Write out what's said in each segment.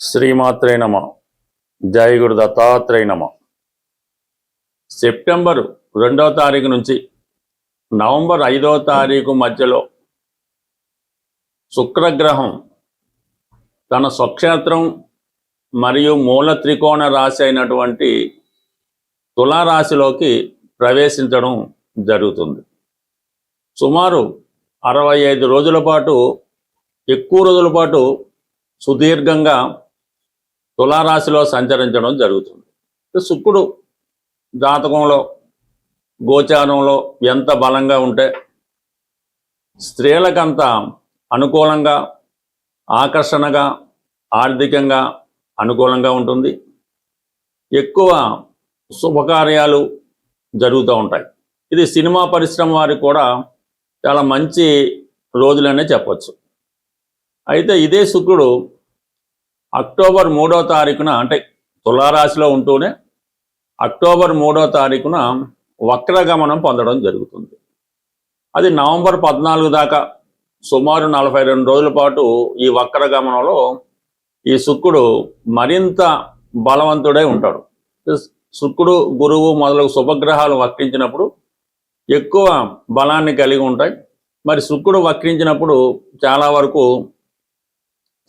శ్రీమాత్రే నమ. జై గురు దత్తాత్రేయ నమ. సెప్టెంబర్ 2వ తారీఖు నుంచి నవంబర్ 5వ తారీఖు మధ్యలో శుక్రగ్రహం తన స్వక్షేత్రం మరియు మూల త్రికోణ రాశి అయినటువంటి తులారాశిలోకి ప్రవేశించడం జరుగుతుంది. సుమారు 65 రోజుల పాటు, ఎక్కువ రోజుల పాటు సుదీర్ఘంగా తులారాశిలో సంచరించడం జరుగుతుంది. శుక్రుడు జాతకంలో గోచారంలో ఎంత బలంగా ఉంటే స్త్రీలకంత అనుకూలంగా, ఆకర్షణగా, ఆర్థికంగా అనుకూలంగా ఉంటుంది. ఎక్కువ శుభకార్యాలు జరుగుతూ ఉంటాయి. ఇది సినిమా పరిశ్రమ వారికి కూడా చాలా మంచి రోజులనే చెప్పచ్చు. అయితే ఇదే శుక్రుడు అక్టోబర్ 3వ తారీఖున, అంటే తులారాశిలో ఉంటూనే అక్టోబర్ 3వ తారీఖున వక్రగమనం పొందడం జరుగుతుంది. అది నవంబర్ 14 దాకా సుమారు 42 రోజుల పాటు ఈ వక్రగమనంలో ఈ శుక్రుడు మరింత బలవంతుడై ఉంటాడు. శుక్రుడు, గురువు మొదలగు శుభగ్రహాలు వక్రించినప్పుడు ఎక్కువ బలాన్ని కలిగి ఉంటాయి. మరి శుక్రుడు వక్రించినప్పుడు చాలా వరకు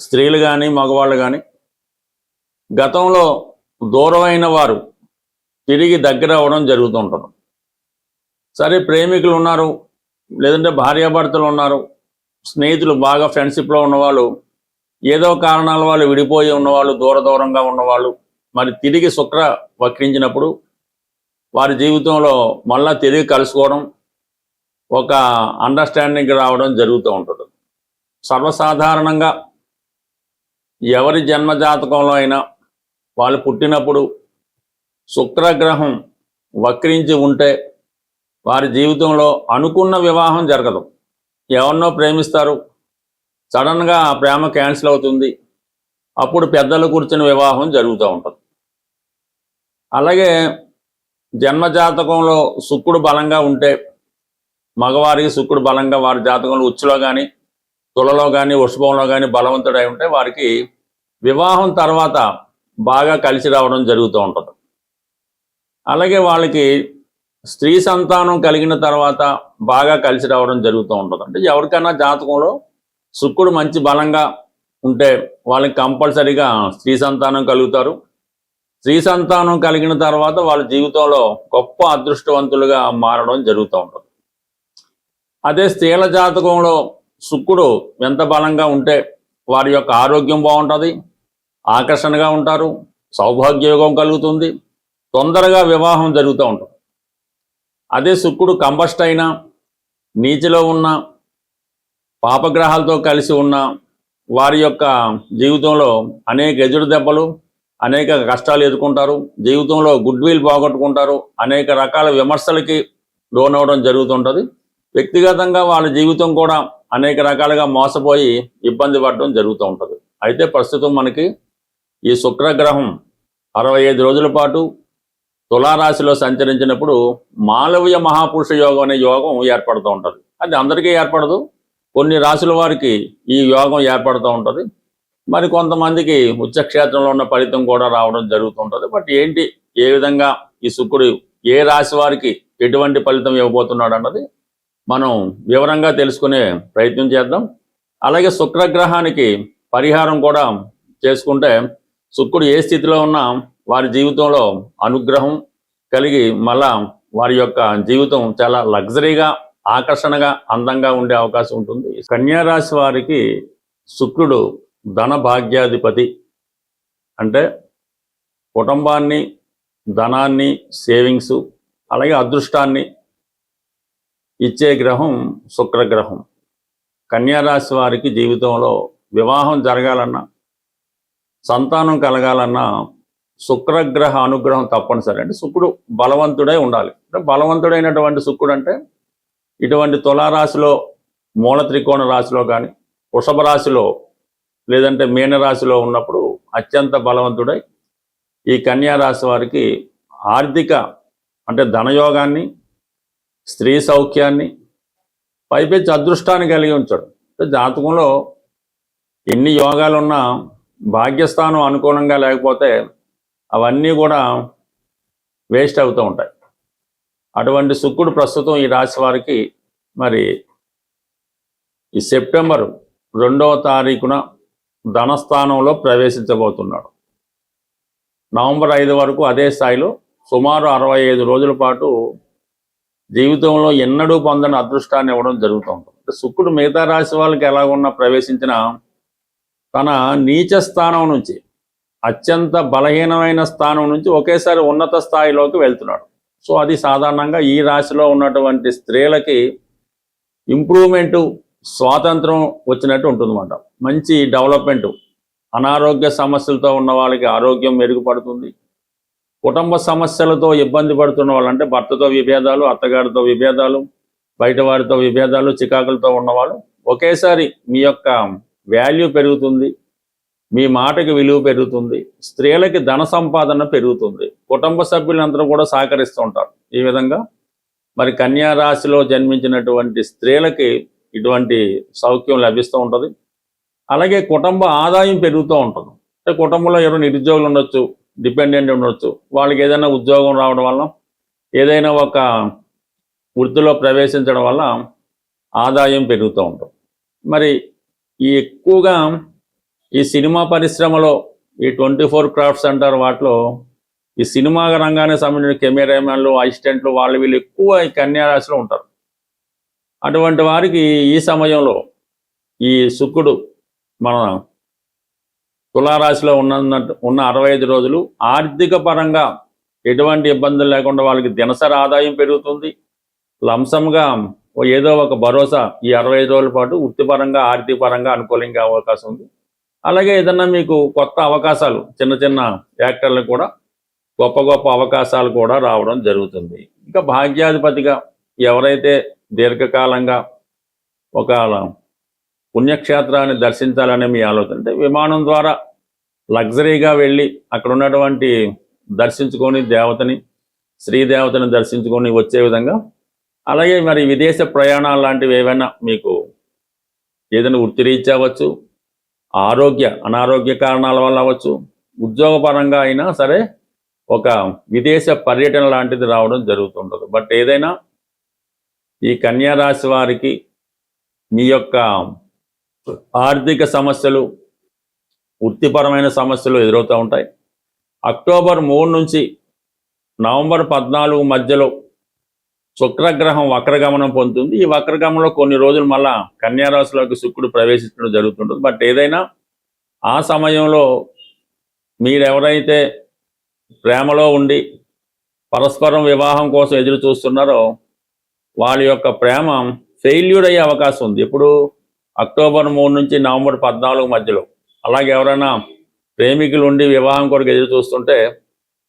స్త్రీలు కానీ మగవాళ్ళు కానీ గతంలో దూరమైన వారు తిరిగి దగ్గర అవ్వడం జరుగుతూ ఉంటుంది. సరే, ప్రేమికులు ఉన్నారు, లేదంటే భార్యాభర్తలు ఉన్నారు, స్నేహితులు బాగా ఫ్రెండ్షిప్లో ఉన్నవాళ్ళు, ఏదో కారణాల వాళ్ళు విడిపోయి ఉన్నవాళ్ళు, దూరంగా ఉన్నవాళ్ళు మరి తిరిగి శుక్ర వక్రించినప్పుడు వారి జీవితంలో మళ్ళా తిరిగి కలుసుకోవడం, ఒక అండర్స్టాండింగ్ రావడం జరుగుతూ ఉంటుంది. సర్వసాధారణంగా ఎవరి జన్మజాతకంలో అయినా వాళ్ళు పుట్టినప్పుడు శుక్రగ్రహం వక్రించి ఉంటే వారి జీవితంలో అనుకున్న వివాహం జరగదు. ఎవరినో ప్రేమిస్తారు, సడన్గా ఆ ప్రేమ క్యాన్సిల్ అవుతుంది, అప్పుడు పెద్దలు కూర్చుని వివాహం జరుగుతూ ఉంటుంది. అలాగే జన్మజాతకంలో శుక్రుడు బలంగా ఉంటే, మగవారికి శుక్రుడు బలంగా వారి జాతకంలో ఉచ్చులో కానీ, తులలో కానీ, వృషభంలో కానీ బలవంతుడై ఉంటే వారికి వివాహం తర్వాత బాగా కలిసి రావడం జరుగుతూ ఉంటుంది. అలాగే వాళ్ళకి స్త్రీ సంతానం కలిగిన తర్వాత బాగా కలిసి రావడం జరుగుతూ ఉంటుంది. అంటే ఎవరికైనా జాతకంలో శుక్రుడు మంచి బలంగా ఉంటే వాళ్ళకి కంపల్సరీగా స్త్రీ సంతానం కలుగుతారు. స్త్రీ సంతానం కలిగిన తర్వాత వాళ్ళ జీవితంలో గొప్ప అదృష్టవంతులుగా మారడం జరుగుతూ ఉంటుంది. అదే స్త్రీల జాతకంలో శుక్రుడు ఎంత బలంగా ఉంటే వారి యొక్క ఆరోగ్యం బాగుంటుంది, ఆకర్షణగా ఉంటారు, సౌభాగ్యయోగం కలుగుతుంది, తొందరగా వివాహం జరుగుతూ ఉంటుంది. అదే శుక్రుడు కంబస్ట్ అయినా, నీచలో ఉన్న, పాపగ్రహాలతో కలిసి ఉన్న వారి యొక్క జీవితంలో అనేక ఎదురు దెబ్బలు, అనేక కష్టాలు ఎదుర్కొంటారు, జీవితంలో గుడ్ విల్ పోగొట్టుకుంటారు, అనేక రకాల విమర్శలకి లోనవడం జరుగుతుంటుంది. వ్యక్తిగతంగా వాళ్ళ జీవితం కూడా అనేక రకాలుగా మోసపోయి ఇబ్బంది పడడం జరుగుతూ ఉంటుంది. అయితే ప్రస్తుతం మనకి ఈ శుక్రగ్రహం 65 రోజుల పాటు తులారాశిలో సంచరించినప్పుడు మాలవ్య మహాపురుష యోగం అనే యోగం ఏర్పడుతూ ఉంటుంది. అది అందరికీ ఏర్పడదు, కొన్ని రాశుల వారికి ఈ యోగం ఏర్పడుతూ ఉంటుంది. మరి కొంతమందికి ఉచ్చక్షేత్రంలో ఉన్న ఫలితం కూడా రావడం జరుగుతుంటుంది. బట్ ఏంటి, ఏ విధంగా ఈ శుక్రుడు ఏ రాశి వారికి ఎటువంటి ఫలితం ఇవ్వబోతున్నాడు అన్నది మనం వివరంగా తెలుసుకునే ప్రయత్నం చేద్దాం. అలాగే శుక్రగ్రహానికి పరిహారం కూడా చేసుకుంటే శుక్రుడు ఏ స్థితిలో ఉన్నా వారి జీవితంలో అనుగ్రహం కలిగి మళ్ళా వారి యొక్క జీవితం చాలా లగ్జరీగా, ఆకర్షణగా, అందంగా ఉండే అవకాశం ఉంటుంది. కన్యా రాశి వారికి శుక్రుడు ధన భాగ్యాధిపతి. అంటే కుటుంబాన్ని, ధనాన్ని, సేవింగ్స్, అలాగే అదృష్టాన్ని ఇచ్చే గ్రహం శుక్రగ్రహం. కన్యారాశి వారికి జీవితంలో వివాహం జరగాలన్నా, సంతానం కలగాలన్నా శుక్రగ్రహ అనుగ్రహం తప్పనిసరి. అంటే శుక్రుడు బలవంతుడై ఉండాలి. అంటే బలవంతుడైనటువంటి శుక్రుడు అంటే ఇటువంటి తులారాశిలో, మూల త్రికోణ రాశిలో కానీ, వృషభ రాశిలో లేదంటే మీనరాశిలో ఉన్నప్పుడు అత్యంత బలవంతుడై ఈ కన్యారాశి వారికి ఆర్థిక, అంటే ధనయోగాన్ని, స్త్రీ సౌఖ్యాన్ని, పైపెచ్చి అదృష్టాన్ని కలిగి ఉంచాడు. జాతకంలో ఎన్ని యోగాలున్నా భాగ్యస్థానం అనుకూలంగా లేకపోతే అవన్నీ కూడా వేస్ట్ అవుతూ ఉంటాయి. అటువంటి శుక్రుడు ప్రస్తుతం ఈ రాశి వారికి మరి ఈ సెప్టెంబర్ 2వ తారీఖున ధనస్థానంలో ప్రవేశించబోతున్నాడు. నవంబర్ 5 వరకు అదే స్థాయిలో సుమారు 65 రోజుల పాటు జీవితంలో ఎన్నడూ పొందని అదృష్టాన్ని ఇవ్వడం జరుగుతూ ఉంటుంది. శుక్రుడు మిగతా రాశి వాళ్ళకి ఎలాగున్నా ప్రవేశించిన తన నీచ స్థానం నుంచి, అత్యంత బలహీనమైన స్థానం నుంచి ఒకేసారి ఉన్నత స్థాయిలోకి వెళ్తున్నాడు. సో అది సాధారణంగా ఈ రాశిలో ఉన్నటువంటి స్త్రీలకి ఇంప్రూవ్మెంటు, స్వాతంత్రం వచ్చినట్టు ఉంటుందన్నమాట. మంచి డెవలప్మెంటు, అనారోగ్య సమస్యలతో ఉన్న వాళ్ళకి ఆరోగ్యం మెరుగుపడుతుంది. కుటుంబ సమస్యలతో ఇబ్బంది పడుతున్న వాళ్ళంటే భర్తతో విభేదాలు, అత్తగారితో విభేదాలు, బయట వారితో విభేదాలు, చికాకులతో ఉన్నవాళ్ళు ఒకేసారి మీ యొక్క వాల్యూ పెరుగుతుంది, మీ మాటకి విలువ పెరుగుతుంది, స్త్రీలకి ధన సంపాదన పెరుగుతుంది, కుటుంబ సభ్యులందరూ కూడా సహకరిస్తూ ఉంటారు. ఈ విధంగా మరి కన్యా రాశిలో జన్మించినటువంటి స్త్రీలకి ఇటువంటి సౌఖ్యం లభిస్తూ ఉంటుంది. అలాగే కుటుంబ ఆదాయం పెరుగుతూ ఉంటుంది. అంటే కుటుంబంలో ఎవరు నిరుద్యోగులు ఉండొచ్చు, డిపెండెంట్ ఉండొచ్చు, వాళ్ళకి ఏదైనా ఉద్యోగం రావడం వల్ల, ఏదైనా ఒక వృత్తిలో ప్రవేశించడం వల్ల ఆదాయం పెరుగుతూ ఉంటుంది. మరి ఈ ఎక్కువగా ఈ సినిమా పరిశ్రమలో ఈ 24 క్రాఫ్ట్స్ అంటారు, వాటిలో ఈ సినిమా రంగానికి సంబంధించిన కెమెరామెన్లు, అసిస్టెంట్లు వీళ్ళు ఎక్కువ ఈ కన్యా రాశిలో ఉంటారు. అటువంటి వారికి ఈ సమయంలో ఈ శుక్రుడు మన తులారాశిలో ఉన్న 65 రోజులు ఆర్థిక పరంగా ఎటువంటి ఇబ్బందులు లేకుండా వాళ్ళకి దినసరి ఆదాయం పెరుగుతుంది. లంసంగా ఏదో ఒక భరోసా ఈ 65 రోజుల పాటు వృత్తిపరంగా, ఆర్థిక పరంగా అనుకూలంగా అవకాశం ఉంది. అలాగే ఏదన్నా మీకు కొత్త అవకాశాలు, చిన్న చిన్న యాక్టర్లకు కూడా గొప్ప గొప్ప అవకాశాలు కూడా రావడం జరుగుతుంది. ఇంకా భాగ్యాధిపతిగా ఎవరైతే దీర్ఘకాలంగా ఒక పుణ్యక్షేత్రాన్ని దర్శించాలనే మీ ఆలోచన, అంటే విమానం ద్వారా లగ్జరీగా వెళ్ళి అక్కడ ఉన్నటువంటి దర్శించుకొని దేవతని, శ్రీదేవతని దర్శించుకొని వచ్చే విధంగా, అలాగే మరి విదేశ ప్రయాణాలు లాంటివి ఏవైనా మీకు ఏదైనా వృత్తిరీత్యా అవ్వచ్చు, అనారోగ్య కారణాల వల్ల అవ్వచ్చు, ఉద్యోగపరంగా అయినా సరే ఒక విదేశ పర్యటన లాంటిది రావడం జరుగుతుంటుంది. బట్ ఏదైనా ఈ కన్యా రాశి వారికి మీ యొక్క ఆర్థిక సమస్యలు, వృత్తిపరమైన సమస్యలు ఎదురవుతూ ఉంటాయి. అక్టోబర్ 3 నుంచి నవంబర్ 14 మధ్యలో శుక్రగ్రహం వక్రగమనం పొందుతుంది. ఈ వక్రగమనంలో కొన్ని రోజులు మళ్ళా కన్యా రాశిలోకి శుక్రుడు ప్రవేశించడం జరుగుతుంటుంది. బట్ ఏదైనా ఆ సమయంలో మీరెవరైతే ప్రేమలో ఉండి పరస్పరం వివాహం కోసం ఎదురు చూస్తున్నారో వాళ్ళ యొక్క ప్రేమ ఫెయిల్యూర్ అయ్యే అవకాశం ఉంది. ఇప్పుడు అక్టోబర్ 3 నుంచి నవంబర్ 14 మధ్యలో. అలాగే ఎవరైనా ప్రేమికులు ఉండి వివాహం కొరకు ఎదురు చూస్తుంటే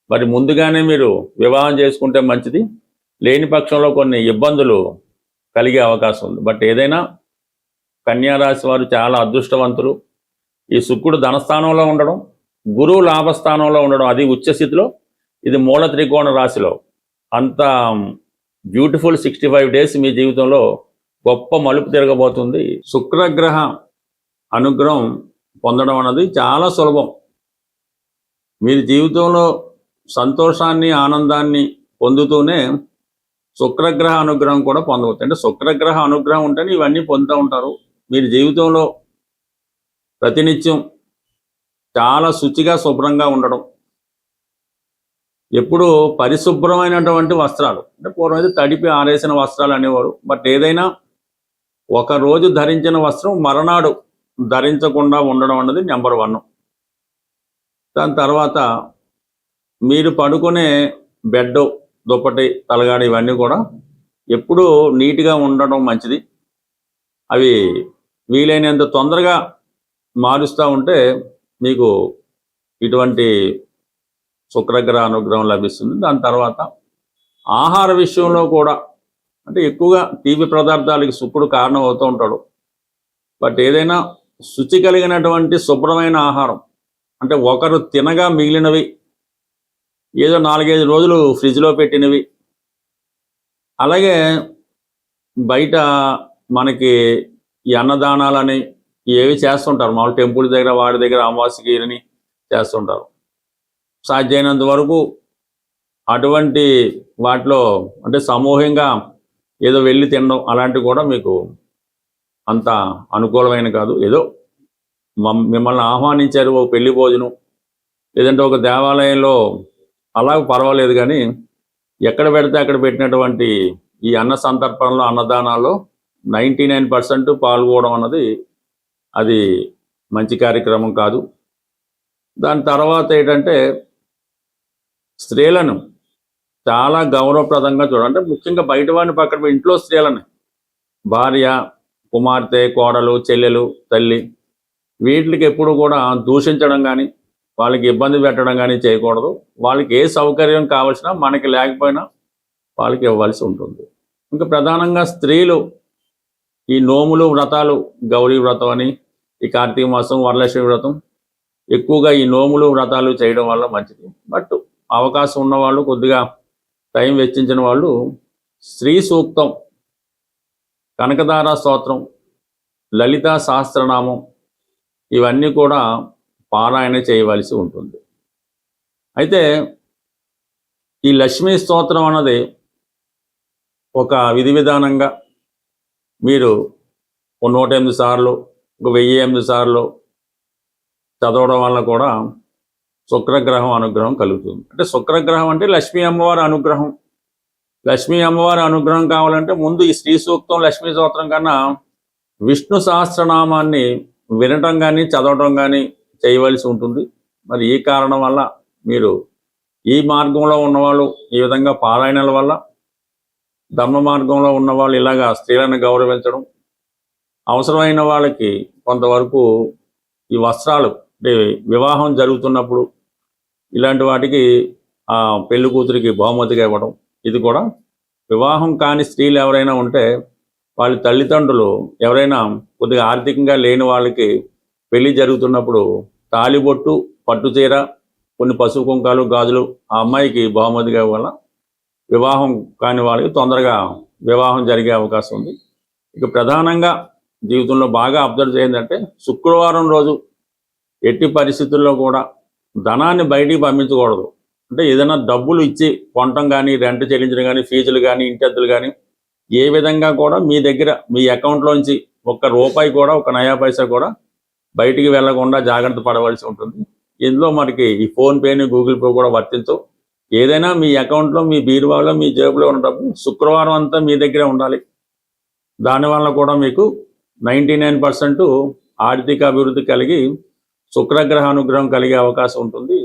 మరి ముందుగానే మీరు వివాహం చేసుకుంటే మంచిది, లేని పక్షంలో కొన్ని ఇబ్బందులు కలిగే అవకాశం ఉంది. బట్ ఏదైనా కన్యా రాశి వారు చాలా అదృష్టవంతులు. ఈ శుక్రుడు ధనస్థానంలో ఉండడం, గురువు లాభస్థానంలో ఉండడం, అది ఉచ్చస్థితిలో, ఇది మూల త్రికోణ రాశిలో, అంత బ్యూటిఫుల్ 65 డేస్ మీ జీవితంలో గొప్ప మలుపు తిరగబోతుంది. శుక్రగ్రహ అనుగ్రహం పొందడం అన్నది చాలా సులభం. మీరు జీవితంలో సంతోషాన్ని, ఆనందాన్ని పొందుతూనే శుక్రగ్రహ అనుగ్రహం కూడా పొందవచ్చు. అంటే శుక్రగ్రహ అనుగ్రహం ఉంటేనే ఇవన్నీ పొందుతూ ఉంటారు. మీరు జీవితంలో ప్రతినిత్యం చాలా శుచిగా, శుభ్రంగా ఉండడం, ఎప్పుడు పరిశుభ్రమైనటువంటి వస్త్రాలు, అంటే పూర్వం అయితే తడిపి ఆరేసిన వస్త్రాలు అనేవారు. బట్ ఏదైనా ఒక రోజు ధరించిన వస్త్రం మరనాడు ధరించకుండా ఉండడం అన్నది నెంబర్ 1. దాని తర్వాత మీరు పడుకునే బెడ్, దుప్పటి, తలగాడి ఇవన్నీ కూడా ఎప్పుడూ నీట్గా ఉండడం మంచిది. అవి వీలైనంత తొందరగా మారుస్తూ ఉంటే మీకు ఇటువంటి శుక్రగ్రహ అనుగ్రహం లభిస్తుంది. దాని తర్వాత ఆహార విషయంలో కూడా, అంటే ఎక్కువగా తీపి పదార్థాలకి శుక్రుడు కారణం అవుతూ ఉంటాడు. బట్ ఏదైనా శుచి కలిగినటువంటి శుభ్రమైన ఆహారం, అంటే ఒకరు తినగా మిగిలినవి, ఏదో 4-5 రోజులు ఫ్రిడ్జ్లో పెట్టినవి, అలాగే బయట మనకి ఈ అన్నదానాలని ఏవి చేస్తుంటారు మామూలు టెంపుల్ దగ్గర వాడి దగ్గర అమావాస్యకి అని చేస్తుంటారు. సాధ్యమైనంత వరకు అటువంటి వాటిలో అంటే సమూహంగా ఏదో వెళ్ళి తినడం అలాంటివి కూడా మీకు అంత అనుకూలమైన కాదు. ఏదో మిమ్మల్ని ఆహ్వానించారు ఒక పెళ్లి భోజనం లేదంటే ఒక దేవాలయంలో అలా పర్వాలేదు, కానీ ఎక్కడ పెడితే అక్కడ పెట్టినటువంటి ఈ అన్న సంతర్పణలో అన్నదానాల్లో 99% పాల్గొనడం అన్నది అది మంచి కార్యక్రమం కాదు. దాని తర్వాత ఏంటంటే స్త్రీలను చాలా గౌరవప్రదంగా చూడాలంటే ముఖ్యంగా బయట వాడిని పక్కన పెట్టి ఇంట్లో స్త్రీలని భార్య, కుమార్తె, కోడలు, చెల్లెలు, తల్లి వీటికి ఎప్పుడు కూడా దూషించడం కానీ వాళ్ళకి ఇబ్బంది పెట్టడం కానీ చేయకూడదు. వాళ్ళకి ఏ సౌకర్యం కావాల్సినా మనకి లేకపోయినా వాళ్ళకి ఇవ్వాల్సి ఉంటుంది. ఇంకా ప్రధానంగా స్త్రీలు ఈ నోములు వ్రతాలు, గౌరీ వ్రతం అని, ఈ కార్తీక మాసం, వరలక్ష్మి వ్రతం, ఎక్కువగా ఈ నోములు వ్రతాలు చేయడం వల్ల మంచిది. బట్ అవకాశం ఉన్నవాళ్ళు కొద్దిగా టైం వెచ్చించిన వాళ్ళు శ్రీ సూక్తం, కనకదార స్తోత్రం, లలితా సహస్రనామం ఇవన్నీ కూడా పారాయణ చేయవలసి ఉంటుంది. అయితే ఈ లక్ష్మీ స్తోత్రం అన్నది ఒక విధి విధానంగా మీరు 108 సార్లు, 1008 సార్లు చదవడం వల్ల కూడా శుక్రగ్రహం అనుగ్రహం కలుగుతుంది. అంటే శుక్రగ్రహం అంటే లక్ష్మీ అమ్మవారి అనుగ్రహం. లక్ష్మీ అమ్మవారి అనుగ్రహం కావాలంటే ముందు ఈ శ్రీ సూక్తం, లక్ష్మీ స్తోత్రం కన్నా విష్ణు సహస్రనామాన్ని వినటం కానీ చదవటం కానీ చేయవలసి ఉంటుంది. మరి ఈ కారణం వల్ల మీరు ఈ మార్గంలో ఉన్నవాళ్ళు ఈ విధంగా పారాయణల వల్ల, ధర్మ మార్గంలో ఉన్నవాళ్ళు ఇలాగా స్త్రీలను గౌరవించడం, అవసరమైన వాళ్ళకి కొంతవరకు ఈ వస్త్రాలు అంటే వివాహం జరుగుతున్నప్పుడు ఇలాంటి వాటికి ఆ పెళ్లి కూతురికి బహుమతిగా ఇవ్వడం, ఇది కూడా వివాహం కాని స్త్రీలు ఎవరైనా ఉంటే వాళ్ళ తల్లిదండ్రులు ఎవరైనా కొద్దిగా ఆర్థికంగా లేని వాళ్ళకి పెళ్లి జరుగుతున్నప్పుడు తాళిబొట్టు, పట్టుచీర, కొన్ని పసుపు కుంకాలు, గాజులు ఆ అమ్మాయికి బహుమతిగా వల్ల వివాహం కాని వాళ్ళకి తొందరగా వివాహం జరిగే అవకాశం ఉంది. ఇక ప్రధానంగా జీవితంలో బాగా అబ్జర్వ్ చేయందంటే శుక్రవారం రోజు ఎట్టి పరిస్థితుల్లో కూడా ధనాన్ని బయటికి పంపించకూడదు. అంటే ఏదైనా డబ్బులు ఇచ్చి కొనటం కానీ, రెంట్ చెల్లించడం కానీ, ఫీజులు కానీ, ఇంటి అద్దెలు కానీ ఏ విధంగా కూడా మీ దగ్గర మీ అకౌంట్లోంచి ₹1 కూడా, ఒక నయా పైసా కూడా బయటికి వెళ్లకుండా జాగ్రత్త పడవలసి ఉంటుంది. ఇందులో మనకి ఈ ఫోన్పేని, గూగుల్ పే కూడా వర్తించవు. ఏదైనా మీ అకౌంట్లో, మీ బీరువాలో, మీ జేబులో ఉన్న డబ్బు శుక్రవారం అంతా మీ దగ్గరే ఉండాలి. దానివల్ల కూడా మీకు 99% ఆర్థిక అభివృద్ధి కలిగి శుక్రగ్రహ అనుగ్రహం కలిగే అవకాశం ఉంటుంది.